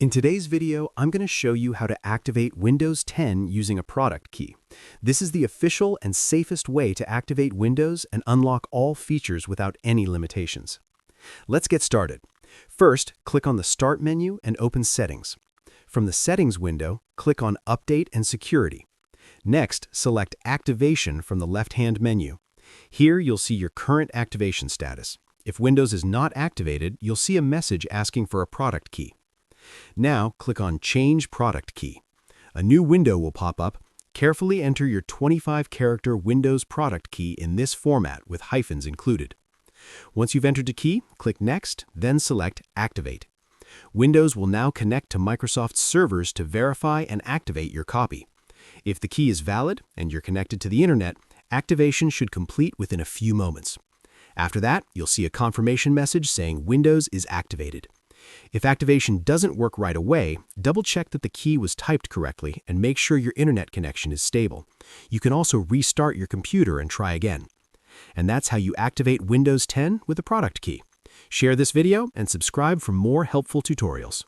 In today's video, I'm going to show you how to activate Windows 10 using a product key. This is the official and safest way to activate Windows and unlock all features without any limitations. Let's get started. First, click on the Start menu and open Settings. From the Settings window, click on Update and Security. Next, select Activation from the left-hand menu. Here, you'll see your current activation status. If Windows is not activated, you'll see a message asking for a product key. Now, click on Change Product Key. A new window will pop up. Carefully enter your 25-character Windows product key in this format with hyphens included. Once you've entered the key, click Next, then select Activate. Windows will now connect to Microsoft's servers to verify and activate your copy. If the key is valid and you're connected to the internet, activation should complete within a few moments. After that, you'll see a confirmation message saying Windows is activated. If activation doesn't work right away, double-check that the key was typed correctly and make sure your internet connection is stable. You can also restart your computer and try again. And that's how you activate Windows 10 with a product key. Share this video and subscribe for more helpful tutorials.